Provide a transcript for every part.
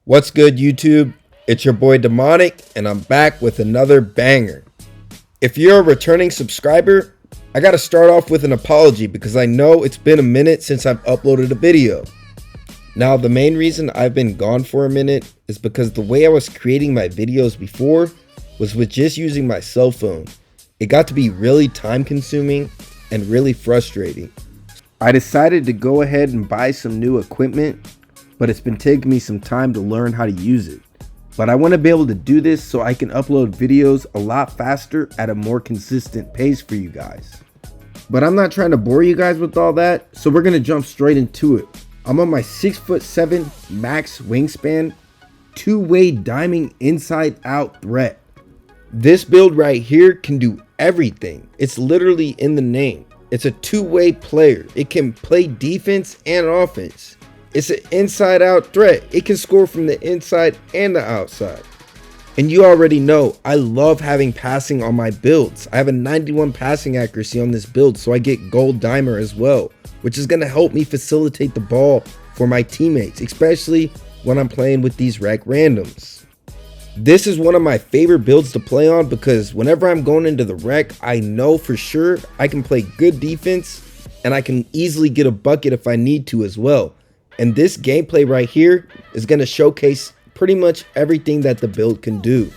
What's good, YouTube? It's your boy Demonic, and I'm back with another banger. If you're a returning subscriber, I gotta start off with an apology because I know it's been a minute since I've uploaded a video. Now, the main reason I've been gone for a minute is because the way I was creating my videos before was with just using my cell phone. It got to be really time consuming and really frustrating. I decided to go ahead and buy some new equipment, but it's been taking me some time to learn how to use it. But I want to be able to do this so I can upload videos a lot faster at a more consistent pace for you guys. But I'm not trying to bore you guys with all that, so we're going to jump straight into it. I'm on my 6'7" max wingspan, two-way diming inside out threat. This build right here can do everything. It's literally in the name. It's a two-way player. It can play defense and offense. It's an inside out threat. It can score from the inside and the outside. And you already know I love having passing on my builds. I have a 91 passing accuracy on this build, so I get gold dimer as well, which is going to help me facilitate the ball for my teammates, especially when I'm playing with these rec randoms. This is one of my favorite builds to play on because whenever I'm going into the rec, I know for sure I can play good defense and I can easily get a bucket if I need to as well. And this gameplay right here is going to showcase pretty much everything that the build can do.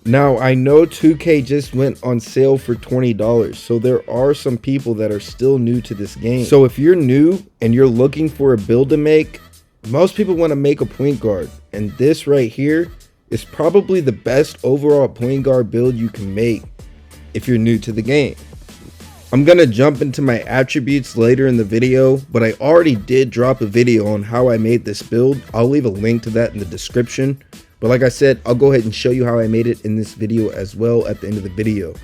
Now, I know 2K just went on sale for $20, so there are some people that are still new to this game. So if you're new and you're looking for a build to make, most people want to make a point guard. And this right here is probably the best overall point guard build you can make if you're new to the game. I'm going to jump into my attributes later in the video, but I already did drop a video on how I made this build. I'll leave a link to that in the description. But like I said, I'll go ahead and show you how I made it in this video as well at the end of the video.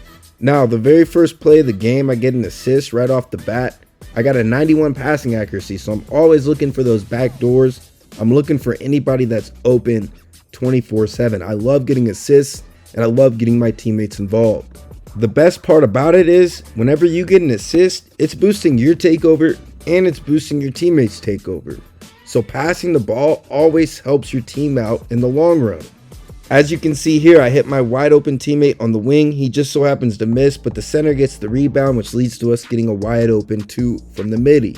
Now, the very first play of the game, I get an assist right off the bat. I got a 91 passing accuracy, so I'm always looking for those back doors. I'm looking for anybody that's open 24/7. I love getting assists and I love getting my teammates involved. The best part about it is whenever you get an assist, it's boosting your takeover and it's boosting your teammates' takeover. So passing the ball always helps your team out in the long run. As you can see here, I hit my wide open teammate on the wing. He just so happens to miss, but the center gets the rebound, which leads to us getting a wide open 2 from the midi.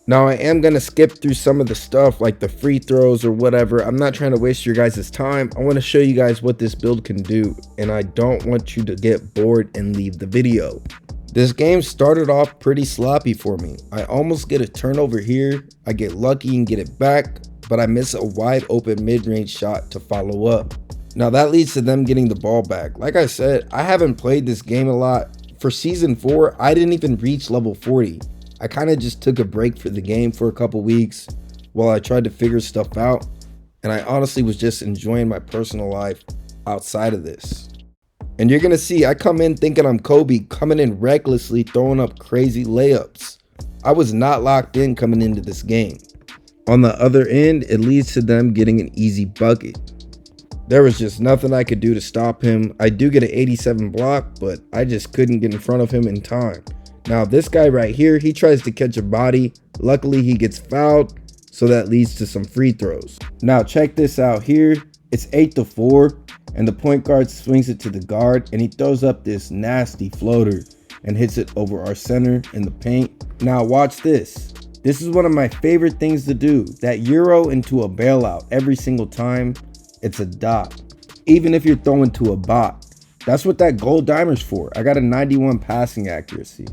Now, I am going to skip through some of the stuff like the free throws or whatever. I'm not trying to waste your guys' time. I want to show you guys what this build can do, and I don't want you to get bored and leave the video. This game started off pretty sloppy for me. I almost get a turnover here. I get lucky and get it back, but I miss a wide open mid-range shot to follow up. Now, that leads to them getting the ball back. Like I said, I haven't played this game a lot. For Season 4, I didn't even reach level 40. I kind of just took a break for the game for a couple weeks while I tried to figure stuff out, and I honestly was just enjoying my personal life outside of this. And you're gonna see I come in thinking I'm Kobe, coming in recklessly throwing up crazy layups. I was not locked in coming into this game. On the other end, it leads to them getting an easy bucket. There was just nothing I could do to stop him. I do get an 87 block, but I just couldn't get in front of him in time. Now, this guy right here, he tries to catch a body. Luckily, he gets fouled, so that leads to some free throws. Now, check this out here. It's 8-4, and the point guard swings it to the guard, and he throws up this nasty floater and hits it over our center in the paint. Now, watch this. This is one of my favorite things to do. That Euro into a bailout every single time. It's a dot. Even if you're throwing to a bot. That's what that gold dimer's for. I got a 91 passing accuracy.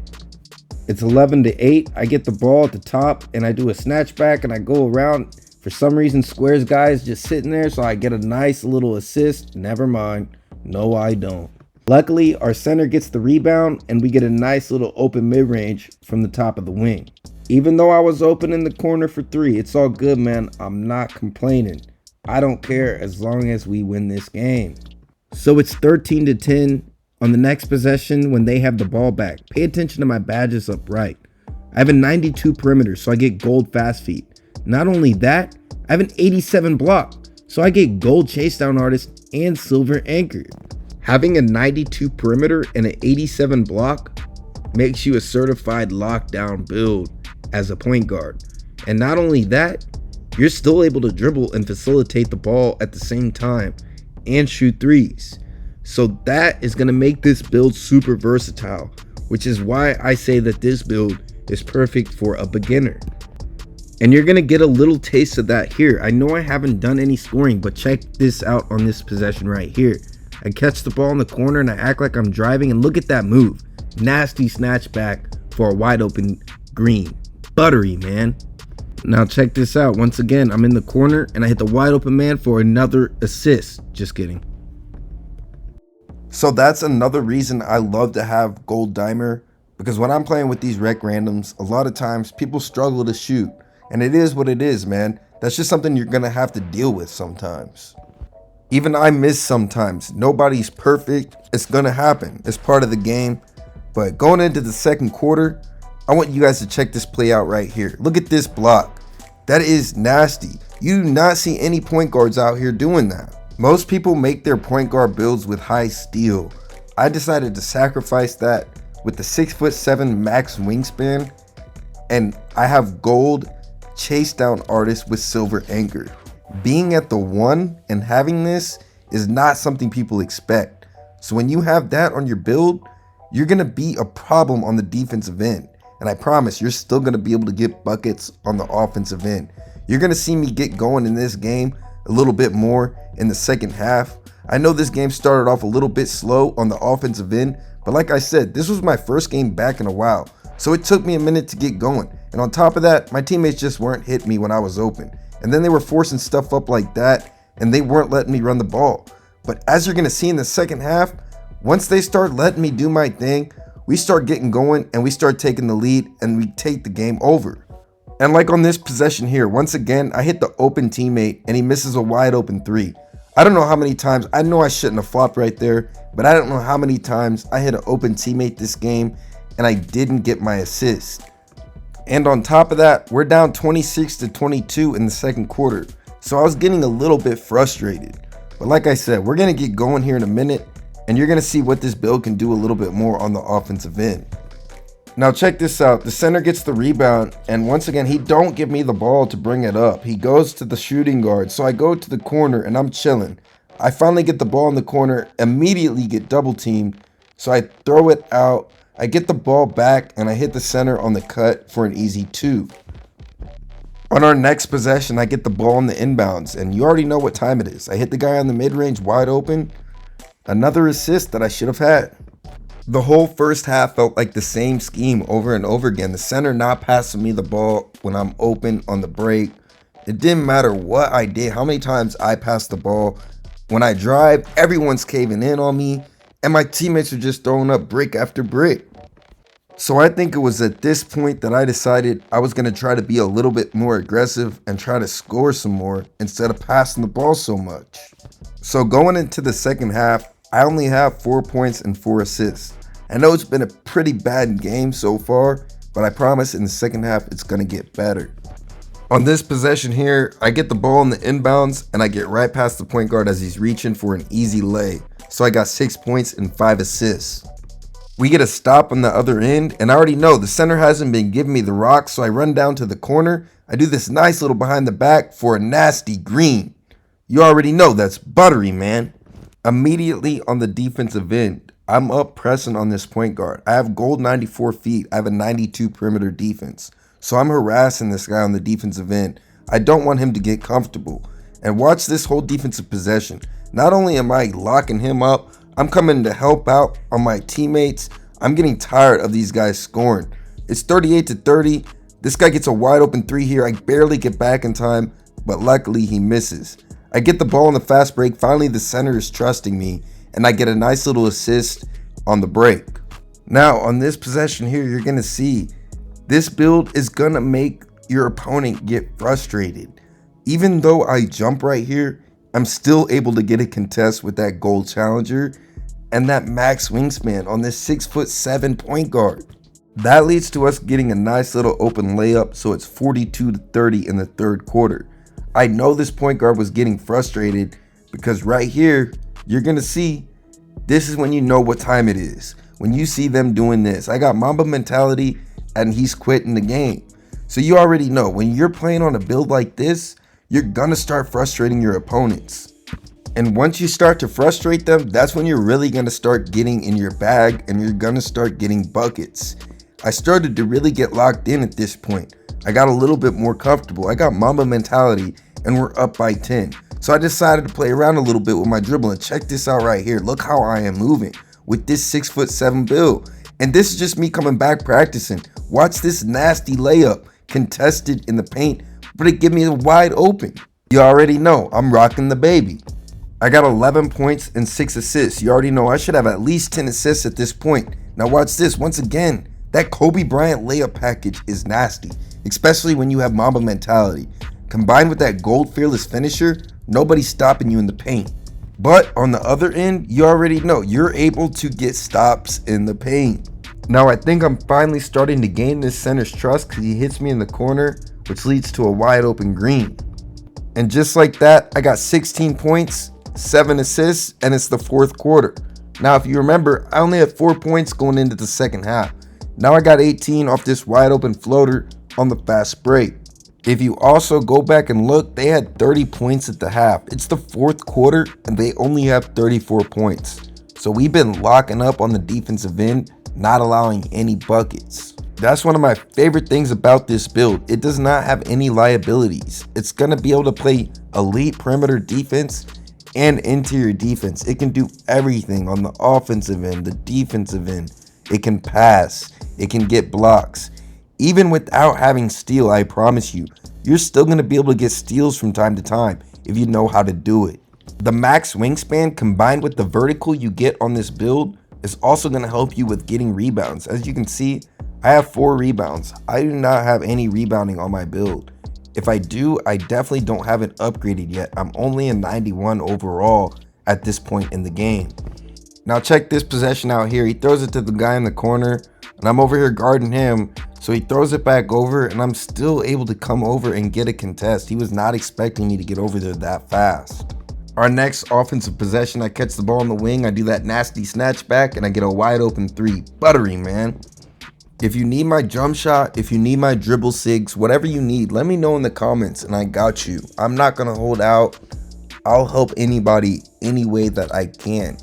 It's 11-8. I get the ball at the top and I do a snatch back and I go around. For some reason, Square's guy's just sitting there, so I get a nice little assist. Never mind. No, I don't. Luckily, our center gets the rebound and we get a nice little open mid-range from the top of the wing. Even though I was open in the corner for 3, it's all good, man. I'm not complaining. I don't care as long as we win this game. So it's 13-10 on the next possession when they have the ball back. Pay attention to my badges up right. I have a 92 perimeter, so I get gold fast feet. Not only that, I have an 87 block, so I get gold chase down artist and silver anchor. Having a 92 perimeter and an 87 block makes you a certified lockdown build as a point guard. And not only that, you're still able to dribble and facilitate the ball at the same time and shoot threes. So that is going to make this build super versatile, which is why I say that this build is perfect for a beginner. And you're going to get a little taste of that here. I know I haven't done any scoring, but check this out on this possession right here. I catch the ball in the corner and I act like I'm driving, and look at that move. Nasty snatch back for a wide open green. Buttery, man. Now check this out. Once again, I'm in the corner and I hit the wide open man for another assist. Just kidding. So that's another reason I love to have Gold Dimer, because when I'm playing with these rec randoms, a lot of times people struggle to shoot. And it is what it is, man. That's just something you're going to have to deal with sometimes. Even I miss sometimes. Nobody's perfect. It's going to happen. It's part of the game. But going into the second quarter, I want you guys to check this play out right here. Look at this block. That is nasty. You do not see any point guards out here doing that. Most people make their point guard builds with high steal. I decided to sacrifice that with the 6'7" max wingspan. And I have gold chase down artist with silver anchor. Being at the 1 and having this is not something people expect. So when you have that on your build, you're going to be a problem on the defensive end. And I promise you're still going to be able to get buckets on the offensive end. You're going to see me get going in this game a little bit more in the second half. I know this game started off a little bit slow on the offensive end, but like I said, this was my first game back in a while. So it took me a minute to get going. And on top of that, my teammates just weren't hitting me when I was open. And then they were forcing stuff up like that, and they weren't letting me run the ball. But as you're going to see in the second half, once they start letting me do my thing, we start getting going and we start taking the lead and we take the game over. And like on this possession here, once again, I hit the open teammate and he misses a wide open 3. I don't know how many times, I know I shouldn't have flopped right there, but I don't know how many times I hit an open teammate this game and I didn't get my assist. And on top of that, we're down 26-22 in the second quarter. So I was getting a little bit frustrated. But like I said, we're going to get going here in a minute, and you're going to see what this build can do a little bit more on the offensive end. Now check this out. The center gets the rebound, and once again, he don't give me the ball to bring it up. He goes to the shooting guard. So I go to the corner, and I'm chilling. I finally get the ball in the corner, immediately get double teamed. So I throw it out. I get the ball back and I hit the center on the cut for an easy 2. On our next possession, I get the ball in the inbounds, and you already know what time it is. I hit the guy on the mid-range wide open. Another assist that I should have had. The whole first half felt like the same scheme over and over again. The center not passing me the ball when I'm open on the break. It didn't matter what I did, how many times I passed the ball. When I drive, everyone's caving in on me, and my teammates are just throwing up brick after brick. So I think it was at this point that I decided I was going to try to be a little bit more aggressive and try to score some more instead of passing the ball so much. So going into the second half, I only have 4 points and 4 assists. I know it's been a pretty bad game so far, but I promise in the second half it's going to get better. On this possession here, I get the ball in the inbounds and I get right past the point guard as he's reaching for an easy lay. So I got 6 points and 5 assists. We get a stop on the other end, and I already know the center hasn't been giving me the rock, so I run down to the corner. I do this nice little behind the back for a nasty green. You already know that's buttery, man. Immediately on the defensive end, I'm up pressing on this point guard. I have gold 94 feet. I have a 92 perimeter defense. So I'm harassing this guy on the defensive end. I don't want him to get comfortable. And watch this whole defensive possession. Not only am I locking him up, I'm coming to help out on my teammates. I'm getting tired of these guys scoring. It's 38-30. This guy gets a wide open 3 here. I barely get back in time, but luckily he misses. I get the ball on the fast break. Finally, the center is trusting me, and I get a nice little assist on the break. Now, on this possession here, you're going to see this build is going to make your opponent get frustrated. Even though I jump right here, I'm still able to get a contest with that gold challenger and that max wingspan on this 6'7" point guard. That leads to us getting a nice little open layup, so it's 42-30 in the third quarter. I know this point guard was getting frustrated because right here, you're gonna see, this is when you know what time it is. When you see them doing this, I got Mamba mentality and he's quitting the game. So you already know when you're playing on a build like this, you're gonna start frustrating your opponents. And once you start to frustrate them, that's when you're really gonna start getting in your bag and you're gonna start getting buckets. I started to really get locked in at this point. I got a little bit more comfortable. I got Mamba mentality and we're up by 10. So I decided to play around a little bit with my dribble, and check this out right here. Look how I am moving with this 6'7" build. And this is just me coming back practicing. Watch this nasty layup, contested in the paint, but it give me a wide open. You already know I'm rocking the baby. I got 11 points and 6 assists. You already know I should have at least 10 assists at this point. Now watch this. Once again, that Kobe Bryant layup package is nasty, especially when you have Mamba mentality. Combined with that gold fearless finisher, nobody's stopping you in the paint. But on the other end, you already know you're able to get stops in the paint. Now I think I'm finally starting to gain this center's trust because he hits me in the corner, which leads to a wide open green. And just like that, I got 16 points, 7 assists, and it's the fourth quarter. Now if you remember, I only had 4 points going into the second half. Now I got 18 off this wide open floater on the fast break. If you also go back and look, they had 30 points at the half. It's the fourth quarter and they only have 34 points. So we've been locking up on the defensive end, not allowing any buckets. That's one of my favorite things about this build. It does not have any liabilities. It's going to be able to play elite perimeter defense and interior defense. It can do everything on the offensive end, the defensive end. It can pass. It can get blocks. Even without having steal, I promise you, you're still going to be able to get steals from time to time if you know how to do it. The max wingspan combined with the vertical you get on this build is also going to help you with getting rebounds. As you can see, I have 4 rebounds. I do not have any rebounding on my build. If I do, I definitely don't have it upgraded yet. I'm only a 91 overall at this point in the game. Now check this possession out here. He throws it to the guy in the corner and I'm over here guarding him. So he throws it back over and I'm still able to come over and get a contest. He was not expecting me to get over there that fast. Our next offensive possession, I catch the ball on the wing. I do that nasty snatch back and I get a wide open 3. Buttery, man. If you need my jump shot, if you need my dribble sigs, whatever you need, let me know in the comments and I got you. I'm not going to hold out. I'll help anybody any way that I can.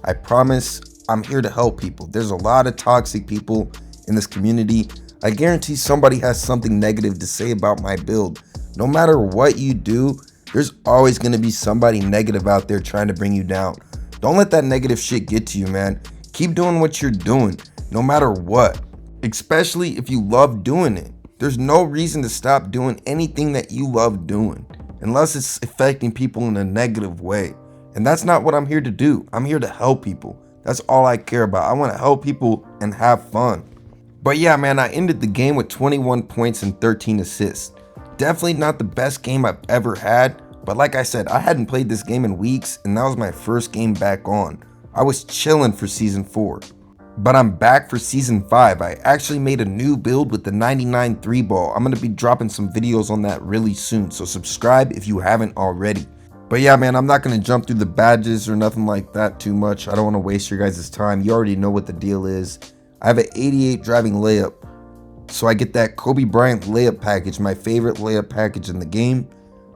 I promise I'm here to help people. There's a lot of toxic people in this community. I guarantee somebody has something negative to say about my build. No matter what you do, there's always going to be somebody negative out there trying to bring you down. Don't let that negative shit get to you, man. Keep doing what you're doing, no matter what. Especially if you love doing it. There's no reason to stop doing anything that you love doing, unless it's affecting people in a negative way. And that's not what I'm here to do. I'm here to help people. That's all I care about. I want to help people and have fun. But yeah, man, I ended the game with 21 points and 13 assists. Definitely not the best game I've ever had, but like I said, I hadn't played this game in weeks and that was my first game back on. I was chilling for season 4. But I'm back for season 5. I actually made a new build with the 99 3-ball. I'm going to be dropping some videos on that really soon, so subscribe if you haven't already. But yeah, man, I'm not going to jump through the badges or nothing like that too much. I don't want to waste your guys' time. You already know what the deal is. I have an 88 driving layup, so I get that Kobe Bryant layup package, my favorite layup package in the game.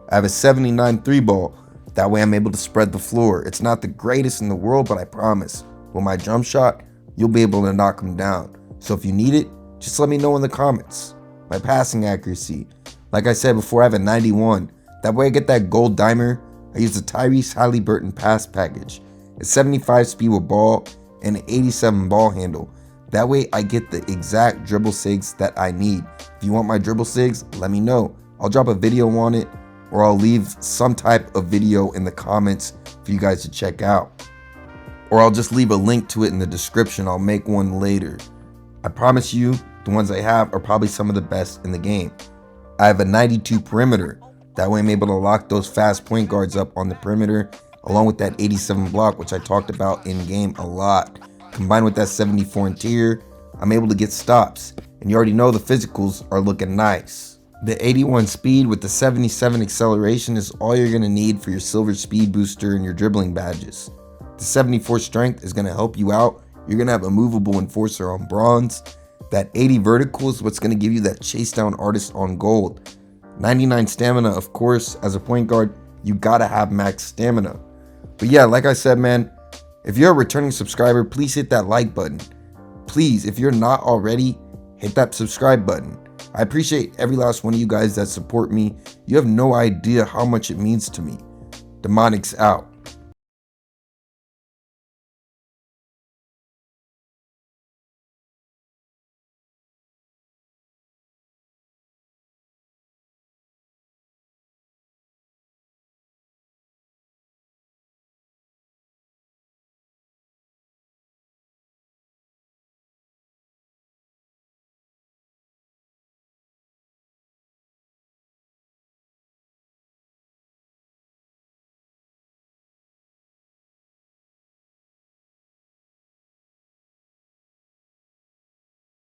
I have a 79 3-ball. That way I'm able to spread the floor. It's not the greatest in the world, but I promise, with my jump shot, you'll be able to knock them down. So if you need it, just let me know in the comments. My passing accuracy, like I said before, I have a 91. That way I get that gold dimer. I use the Tyrese Halliburton pass package. It's 75 speed with ball and an 87 ball handle. That way I get the exact dribble sigs that I need. If you want my dribble sigs, let me know. I'll drop a video on it, or I'll leave some type of video in the comments for you guys to check out. Or I'll just leave a link to it in the description. I'll make one later. I promise you, the ones I have are probably some of the best in the game. I have a 92 perimeter. That way I'm able to lock those fast point guards up on the perimeter, along with that 87 block, which I talked about in game a lot. Combined with that 74 interior, I'm able to get stops. And you already know the physicals are looking nice. The 81 speed with the 77 acceleration is all you're going to need for your silver speed booster and your dribbling badges. The 74 strength is going to help you out. You're going to have a movable enforcer on bronze. That 80 vertical is what's going to give you that chase down artist on gold. 99 stamina, of course. As a point guard, you gotta have max stamina. But yeah, like I said, man, if you're a returning subscriber, please hit that like button. Please, if you're not already, hit that subscribe button. I appreciate every last one of you guys that support me. You have no idea how much it means to me. Demonic's out.